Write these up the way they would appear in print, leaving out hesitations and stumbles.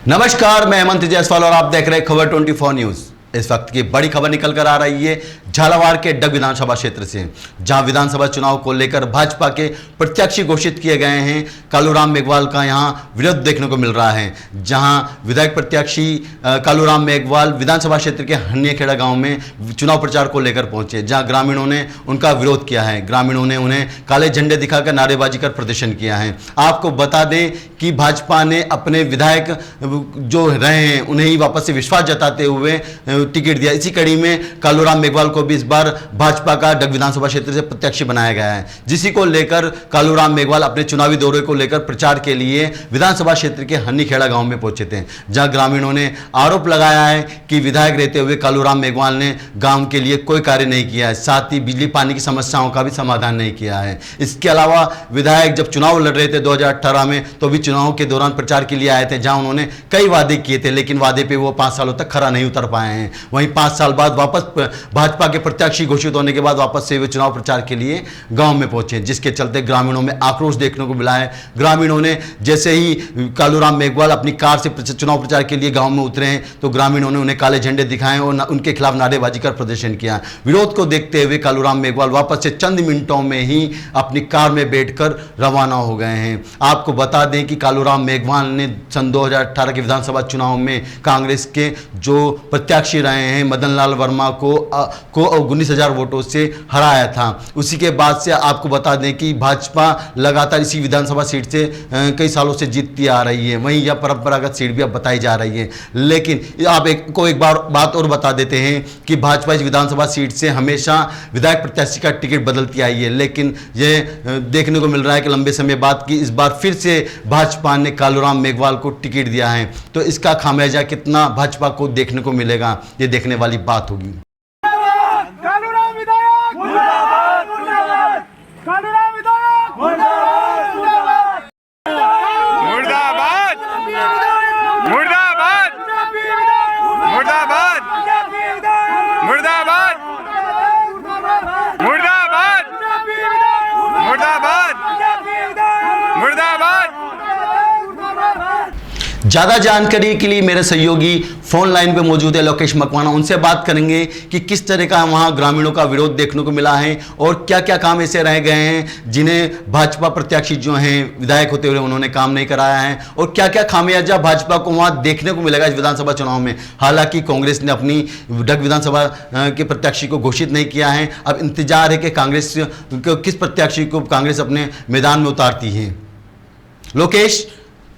नमस्कार, मैं हेमंत जायसवाल और आप देख रहे हैं खबर 24 न्यूज। इस वक्त की बड़ी खबर निकल कर आ रही है झालावाड़ के डग विधानसभा क्षेत्र से, जहां विधानसभा चुनाव को लेकर भाजपा के प्रत्याशी घोषित किए गए हैं। कालूराम मेघवाल का यहां विरोध देखने को मिल रहा है, जहां विधायक प्रत्याशी कालूराम मेघवाल विधानसभा क्षेत्र के हन्नीखेड़ा गांव में चुनाव प्रचार को लेकर पहुंचे, जहां ग्रामीणों ने उनका विरोध किया है। ग्रामीणों ने उन्हें काले झंडे दिखाकर नारेबाजी कर प्रदर्शन किया है। आपको बता दें कि भाजपा ने अपने विधायक जो रहे हैं उन्हें ही वापस से विश्वास जताते हुए टिकट दिया। इसी कड़ी में कालूराम मेघवाल को भी इस बार भाजपा का डग विधानसभा क्षेत्र से प्रत्याशी बनाया गया है, जिसी को लेकर कालूराम मेघवाल अपने चुनावी दौरे को लेकर प्रचार के लिए विधानसभा क्षेत्र के हन्नीखेड़ा गांव में पहुंचे थे, जहां ग्रामीणों ने आरोप लगाया है कि विधायक रहते हुए कालूराम मेघवाल ने गांव के लिए कोई कार्य नहीं किया है, साथ ही बिजली पानी की समस्याओं का भी समाधान नहीं किया है। इसके अलावा विधायक जब चुनाव लड़ रहे थे 2018 में, तो भी चुनाव के दौरान प्रचार के लिए आए थे, जहां उन्होंने कई वादे किए थे, लेकिन वादे पे वो 5 सालों तक खरा नहीं उतर पाए हैं। वहीं 5 साल बाद वापस भाजपा के प्रत्याशी घोषित होने के बाद वापस से वे चुनाव प्रचार के लिए गांव में पहुंचे, जिसके चलते ग्रामीणों में आक्रोश देखने को मिला है। ग्रामीणों ने जैसे ही कालूराम मेघवाल अपनी कार से चुनाव प्रचार के लिए गांव में उतरे हैं, तो ग्रामीणों ने उन्हें काले झंडे दिखाए और उनके खिलाफ नारेबाजी कर प्रदर्शन किया। विरोध को देखते हुए कालूराम मेघवाल वापस से चंद मिनटों में ही अपनी कार में बैठकर रवाना हो गए हैं। आपको बता दें कि कालूराम मेघवाल ने सन 2018 के विधानसभा चुनाव में कांग्रेस के जो प्रत्याशी रहे हैं मदन लाल वर्मा को 19,000 वोटों से हराया था। उसी के बाद से आपको बता दें कि भाजपा लगातार इसी विधानसभा सीट से कई सालों से जीतती आ रही है। वहीं यह परंपरागत सीट भी अब बताई जा रही है, लेकिन आप एक बार बात और बता देते हैं कि भाजपा इस विधानसभा सीट से हमेशा विधायक प्रत्याशी का टिकट बदलती आई है, लेकिन यह देखने को मिल रहा है कि लंबे समय बाद की इस बार फिर से भाजपा ने कालूराम मेघवाल को टिकट दिया है। तो इसका खामियाजा कितना भाजपा को देखने को मिलेगा, ये देखने वाली बात होगी। कालूराम विधायक मुर्दाबाद मुर्दाबाद, कालूराम विधायक मुर्दाबाद मुर्दाबाद, मुर्दाबाद मुर्दाबाद मुर्दाबाद मुर्दाबाद मुर्दाबाद मुर्दाबाद मुर्दाबाद। ज्यादा जानकारी के लिए मेरे सहयोगी फोन लाइन पे मौजूद है लोकेश मकवाना, उनसे बात करेंगे कि किस तरह का वहां ग्रामीणों का विरोध देखने को मिला है और क्या क्या काम ऐसे रह गए हैं जिन्हें भाजपा प्रत्याशी जो हैं विधायक होते हुए उन्होंने काम नहीं कराया है, और क्या क्या खामियाजा भाजपा को वहां देखने को मिलेगा इस विधानसभा चुनाव में। हालांकि कांग्रेस ने अपनी डग विधानसभा के प्रत्याशी को घोषित नहीं किया है। अब इंतजार है कि कांग्रेस किस प्रत्याशी को कांग्रेस अपने मैदान में उतारती है। लोकेश,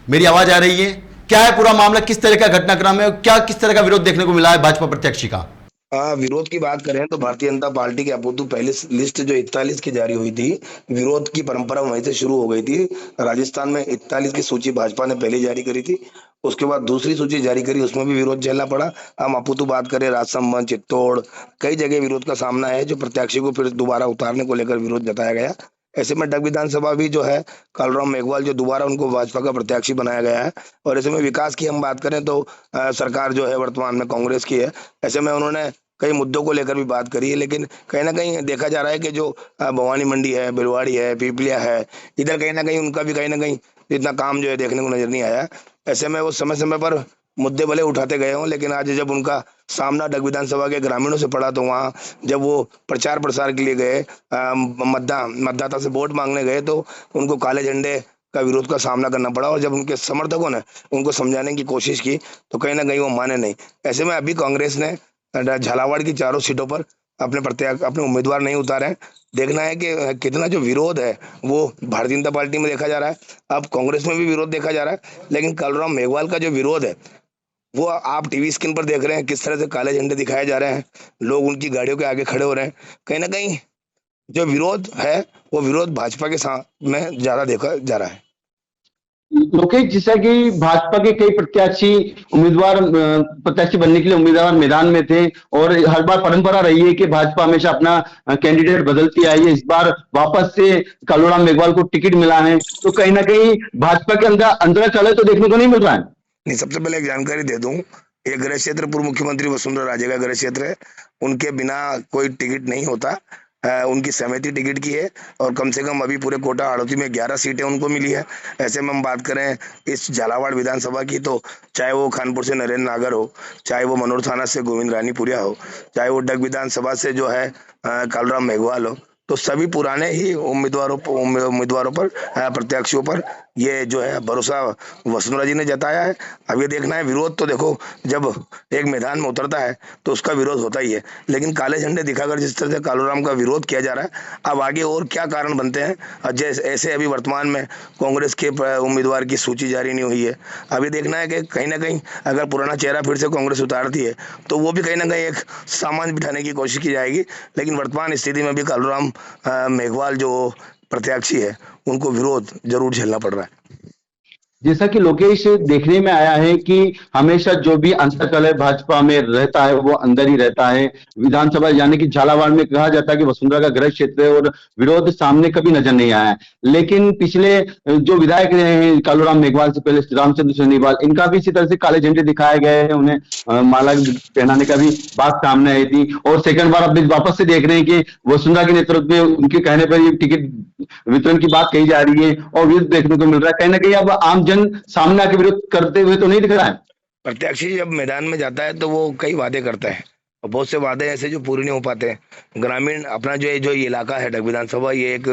मेरी आवाज आ रही है? क्या है पूरा मामला, किस तरह का घटनाक्रम है, क्या किस तरह का विरोध देखने को मिला है भाजपा प्रत्याशी का? विरोध की बात करें तो भारतीय जनता पार्टी की अपूर्व पहली लिस्ट जो 41 की जारी हुई थी, विरोध की परंपरा वहीं से शुरू हो गई थी। राजस्थान में 41 की सूची भाजपा ने पहले जारी करी थी, उसके बाद दूसरी सूची जारी करी, उसमें भी विरोध झेलना पड़ा। हम अपूर्व बात करें राजसमंद, चित्तौड़, कई जगह विरोध का सामना है, जो प्रत्याशी को फिर दोबारा उतारने को लेकर विरोध जताया गया। ऐसे में डग विधानसभा भी जो है कालूराम मेघवाल जो दोबारा उनको भाजपा का प्रत्याशी बनाया गया है। और ऐसे में विकास की हम बात करें तो सरकार जो है वर्तमान में कांग्रेस की है। ऐसे में उन्होंने कई मुद्दों को लेकर भी बात करी है, लेकिन कहीं ना कहीं देखा जा रहा है कि जो भवानी मंडी है, बिलवाड़ी है, पीपलिया है, इधर कहीं ना कहीं उनका भी कहीं ना कहीं इतना काम जो है देखने को नजर नहीं आया। ऐसे में वो समय समय पर मुद्दे भले उठाते गए हों, लेकिन आज जब उनका सामना डग विधानसभा के ग्रामीणों से पड़ा, तो वहाँ जब वो प्रचार प्रसार के लिए गए, मतदाता से वोट मांगने गए, तो उनको काले झंडे का विरोध का सामना करना पड़ा। और जब उनके समर्थकों ने उनको समझाने की कोशिश की, तो कहीं ना कहीं वो माने नहीं। ऐसे में अभी कांग्रेस ने झालावाड़ की चारों सीटों पर अपने उम्मीदवार नहीं उतारे। देखना है कि कितना जो विरोध है वो भारतीय जनता पार्टी में देखा जा रहा है, अब कांग्रेस में भी विरोध देखा जा रहा है, लेकिन कालूराम मेघवाल का जो विरोध है वो आप टीवी स्क्रीन पर देख रहे हैं, किस तरह से काले झंडे दिखाए जा रहे हैं, लोग उनकी गाड़ियों के आगे खड़े हो रहे हैं। कहीं ना कहीं जो विरोध है वो विरोध भाजपा के साथ में ज्यादा देखा जा रहा है। लोकेश, जैसा कि भाजपा के कई प्रत्याशी बनने के लिए उम्मीदवार मैदान में थे और हर बार परंपरा रही है कि भाजपा हमेशा अपना कैंडिडेट बदलती आई है। इस बार वापस से कालूराम मेघवाल को टिकट मिला है, तो कहीं ना कहीं भाजपा के अंदर अंतरा चले तो देखने को नहीं मिल रहा है। नहीं, सबसे पहले एक जानकारी दे दूं, ये गृह क्षेत्र पूर्व मुख्यमंत्री वसुंधरा राजे का गृह क्षेत्र है, उनके बिना कोई टिकट नहीं होता। उनकी सहमति टिकट की है और कम से कम अभी पूरे कोटा हाड़ौती में 11 सीटें उनको मिली है। ऐसे में हम बात करें इस झालावाड़ विधानसभा की, तो चाहे वो खानपुर से नरेंद्र नागर हो, चाहे वो मनोर थाना से गोविंद रानीपुरिया हो, चाहे वो डग विधानसभा से जो है कालूराम मेघवाल हो, तो सभी पुराने ही उम्मीदवारों पर प्रत्याशियों पर ये जो है भरोसा वसुंधरा जी ने जताया है। अब ये देखना है, विरोध तो देखो जब एक मैदान में उतरता है तो उसका विरोध होता ही है, लेकिन काले झंडे दिखाकर जिस तरह से कालूराम का विरोध किया जा रहा है, अब आगे और क्या कारण बनते हैं। जैसे ऐसे अभी वर्तमान में कांग्रेस के उम्मीदवार की सूची जारी नहीं हुई है। अभी देखना है कि कहीं ना कहीं अगर पुराना चेहरा फिर से कांग्रेस उतारती है तो वो भी कहीं ना कहीं एक सामान बिठाने की कोशिश की जाएगी, लेकिन वर्तमान स्थिति में भी कालूराम मेघवाल जो प्रत्याशी है उनको विरोध जरूर झेलना पड़ रहा है। जैसा कि लोकेश देखने में आया है कि हमेशा जो भी अंतकलह भाजपा में रहता है वो अंदर ही रहता है। विधानसभा यानी कि झालावाड़ में कहा जाता है कि वसुंधरा का गृह क्षेत्र है और विरोध सामने कभी नजर नहीं आया है। लेकिन पिछले जो विधायक रहे हैं कालूराम मेघवाल से पहले रामचंद्र सोनीवाल, इनका भी इसी तरह से काले झंडे दिखाए गए हैं, उन्हें माला पहनाने का भी बात सामने आई थी। और सेकंड बार अब वापस से देख रहे हैं कि वसुंधरा के नेतृत्व में उनके कहने पर ये टिकट वितरण की बात कही जा रही है और विरोध देखने को मिल रहा है। कहीं ना कहीं अब आम जन सामने आके विरोध करते हुए तो नहीं दिख रहा है। प्रत्याशी जब मैदान में जाता है तो वो कई वादे करता है और बहुत से वादे ऐसे जो पूरे नहीं हो पाते हैं। ग्रामीण अपना जो ये इलाका है डग विधानसभा, ये एक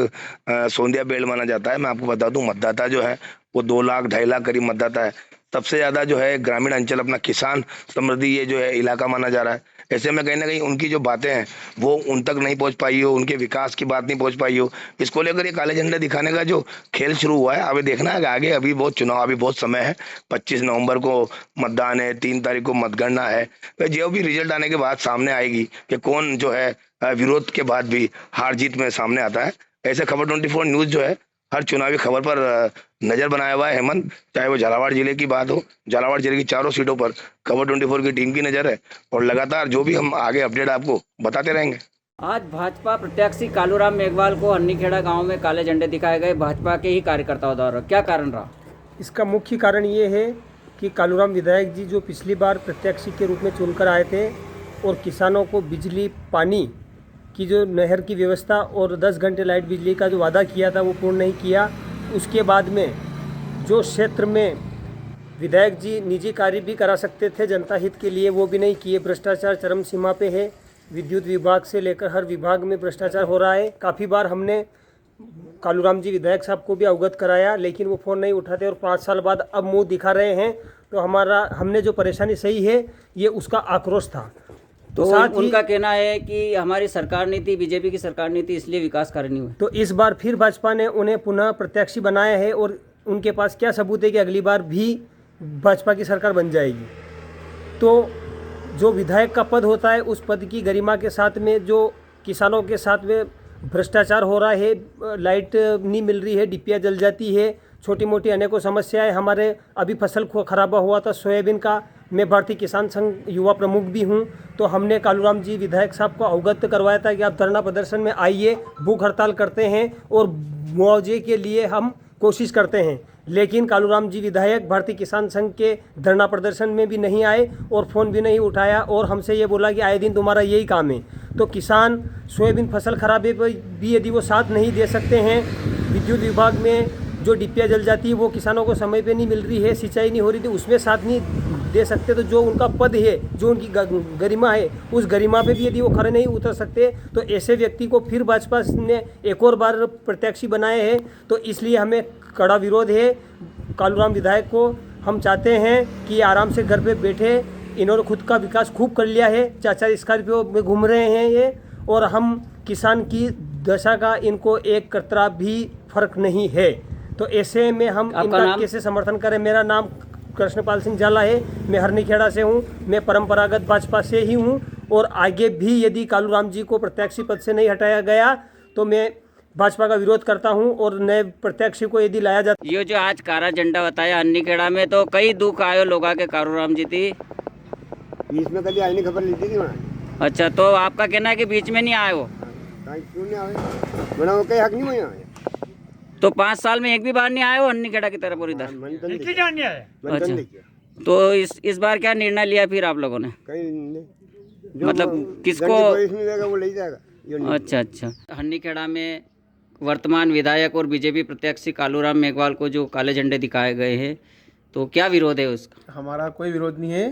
सोंदिया बेल्ट माना जाता है। मैं आपको बता दूं, मतदाता जो है वो 2 लाख 2.5 लाख करीब मतदाता है। सबसे ज्यादा जो है ग्रामीण अंचल अपना किसान समृद्धि ये जो है इलाका माना जा रहा है। ऐसे में कहीं ना कहीं उनकी जो बातें हैं वो उन तक नहीं पहुंच पाई हो, उनके विकास की बात नहीं पहुंच पाई हो। इसको लेकर ये काले झंडे दिखाने का जो खेल शुरू हुआ है, अभी देखना है आगे, अभी बहुत चुनाव, अभी बहुत समय है। 25 नवंबर को मतदान है, 3 तारीख को मतगणना है। तो जो भी रिजल्ट आने के बाद सामने आएगी कि कौन जो है विरोध के बाद भी हार जीत में सामने आता है। ऐसे खबर 24 न्यूज जो है हर चुनावी खबर पर नजर बनाया हुआ है हेमंत। चाहे वो झालावाड़ जिले की बात हो, झालावाड़ जिले की 4 सीटों पर खबर 24 की टीम की नजर है और लगातार जो भी हम आगे अपडेट आपको बताते रहेंगे। आज भाजपा प्रत्याशी कालूराम मेघवाल को हन्नीखेड़ा गांव में काले झंडे दिखाए गए भाजपा के ही कार्यकर्ताओं द्वारा, क्या कारण रहा? इसका मुख्य कारण ये है कि कालूराम विधायक जी जो पिछली बार प्रत्याशी के रूप में चुनकर आए थे और किसानों को बिजली पानी की जो नहर की व्यवस्था और 10 घंटे लाइट बिजली का जो वादा किया था वो पूर्ण नहीं किया। उसके बाद में जो क्षेत्र में विधायक जी निजी कार्य भी करा सकते थे जनता हित के लिए, वो भी नहीं किए। भ्रष्टाचार चरम सीमा पे है। विद्युत विभाग से लेकर हर विभाग में भ्रष्टाचार हो रहा है। काफ़ी बार हमने कालूराम जी विधायक साहब को भी अवगत कराया, लेकिन वो फ़ोन नहीं उठाते और 5 साल बाद अब मुंह दिखा रहे हैं। तो हमने जो परेशानी सही है ये उसका आक्रोश था। तो उनका कहना है कि हमारी सरकार नहीं थी, बीजेपी की सरकार नहीं थी, इसलिए विकास कार्य नहीं हुए। तो इस बार फिर भाजपा ने उन्हें पुनः प्रत्याशी बनाया है और उनके पास क्या सबूत है कि अगली बार भी भाजपा की सरकार बन जाएगी। तो जो विधायक का पद होता है उस पद की गरिमा के साथ में जो किसानों के साथ में भ्रष्टाचार हो रहा है, लाइट नहीं मिल रही है, डिपिया जल जाती है, छोटी मोटी अनेकों समस्याएं। हमारे अभी फसल को खराबा हुआ था सोयाबीन का। मैं भारतीय किसान संघ युवा प्रमुख भी हूं, तो हमने कालूराम जी विधायक साहब को अवगत करवाया था कि आप धरना प्रदर्शन में आइए, भूख हड़ताल करते हैं और मुआवजे के लिए हम कोशिश करते हैं। लेकिन कालूराम जी विधायक भारतीय किसान संघ के धरना प्रदर्शन में भी नहीं आए और फ़ोन भी नहीं उठाया और हमसे ये बोला कि आए दिन तुम्हारा यही काम है। तो किसान सोयाबीन फसल खराबे पर भी यदि वो साथ नहीं दे सकते हैं, विद्युत विभाग में जो डिपिया जल जाती है वो किसानों को समय पे नहीं मिल रही है, सिंचाई नहीं हो रही थी, उसमें साथ नहीं दे सकते, तो जो उनका पद है, जो उनकी गरिमा है, उस गरिमा पे भी यदि वो खड़े नहीं उतर सकते तो ऐसे व्यक्ति को फिर भाजपा ने एक और बार प्रत्याशी बनाए हैं। तो इसलिए हमें कड़ा विरोध है कालूराम विधायक को। हम चाहते हैं कि आराम से घर पे बैठे, इन्होंने खुद का विकास खूब कर लिया है, 4-4 स्कॉर्पियो में घूम रहे हैं ये, और हम किसान की दशा का इनको एक कतरा भी फर्क नहीं है। तो ऐसे में हम इनका कैसे समर्थन करें? मेरा नाम कृष्णपाल सिंह झाला है, मैं हरनीखेड़ा से हूँ, मैं परंपरागत भाजपा से ही हूँ और आगे भी यदि कालूराम जी को प्रत्याशी पद से नहीं हटाया गया तो मैं भाजपा का विरोध करता हूँ और नए प्रत्याशी को यदि लाया जाता। ये जो आज काला झंडा बताया हन्नीखेड़ा में, तो कई दुख आयो लोगों के कालूराम जी थी बीच में कभी आई नहीं, खबर ली थी वहाँ। अच्छा, तो आपका कहना है कि बीच में नहीं आए हो? क्यों नहीं आए? मैंने वो कहीं हक नहीं हुआ। तो 5 साल में एक भी बार नहीं आए हो हन्नीखेड़ा की तरफ? और इधर तो इस बार क्या निर्णय लिया फिर आप लोगों ने? कहीं मतलब किसको वो ले जाएगा? यो नहीं अच्छा अच्छा। हन्नीखेड़ा में वर्तमान विधायक और बीजेपी प्रत्याशी कालूराम मेघवाल को जो काले झंडे दिखाए गए हैं, तो क्या विरोध है उसका? हमारा कोई विरोध नहीं है।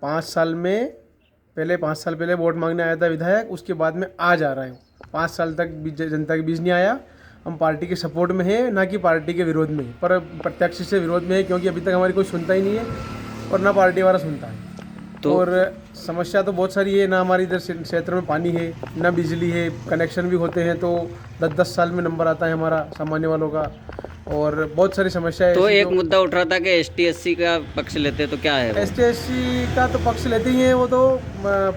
5 साल पहले वोट मांगने आया था विधायक, उसके बाद में आज आ रहा है। 5 साल तक जनता के बीच नहीं आया। हम पार्टी के सपोर्ट में हैं, ना कि पार्टी के विरोध में, पर प्रत्यक्ष से विरोध में है, क्योंकि अभी तक हमारी कोई सुनता ही नहीं है और ना पार्टी वाला सुनता है। और समस्या तो बहुत सारी है, ना हमारी इधर क्षेत्र में पानी है, ना बिजली है, कनेक्शन भी होते हैं तो 10-10 साल में नंबर आता है हमारा सामान्य वालों का, और बहुत सारी समस्या है। तो एक मुद्दा उठ रहा था कि ST/SC का पक्ष लेते, तो क्या है वो? ST/SC का तो पक्ष लेते ही हैं वो तो,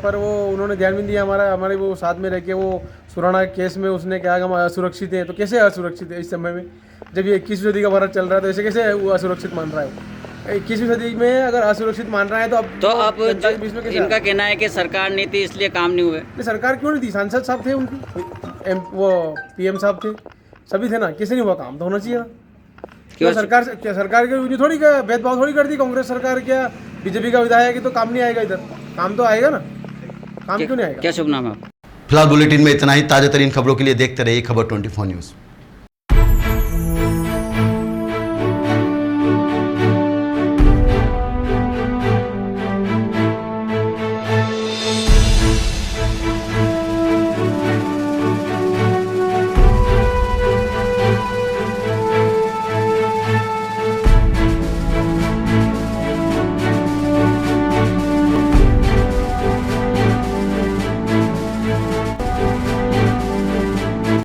पर वो उन्होंने ध्यान भी नहीं दिया हमारे वो साथ में रह के। वो सुराना केस में उसने कहा कि हम असुरक्षित हैं, तो कैसे असुरक्षित है इस समय में, जब ये 21वीं सदी का भारत चल रहा है, तो ऐसे कैसे वो असुरक्षित मान रहा है? 21वीं सदी में अगर असुरक्षित मान रहा है तो अब जो इनका कहना है कि सरकार नहीं थी इसलिए काम नहीं हुए। सरकार क्यों नहीं थी? सांसद साहब थे उनकी, वो PM साहब थे, सभी थे ना, किसी नहीं हुआ काम तो होना चाहिए ना। क्यों सरकार के थोड़ी भेदभाव थोड़ी कर दी कांग्रेस सरकार, क्या बीजेपी का विधायक है तो काम नहीं आएगा? इधर काम तो आएगा ना, काम क्यों नहीं आएगा? क्या शुभ नाम है आपका? फिलहाल बुलेटिन में इतना ही। ताजा तरीन खबरों के लिए देखते रहिए खबर 24 न्यूज़।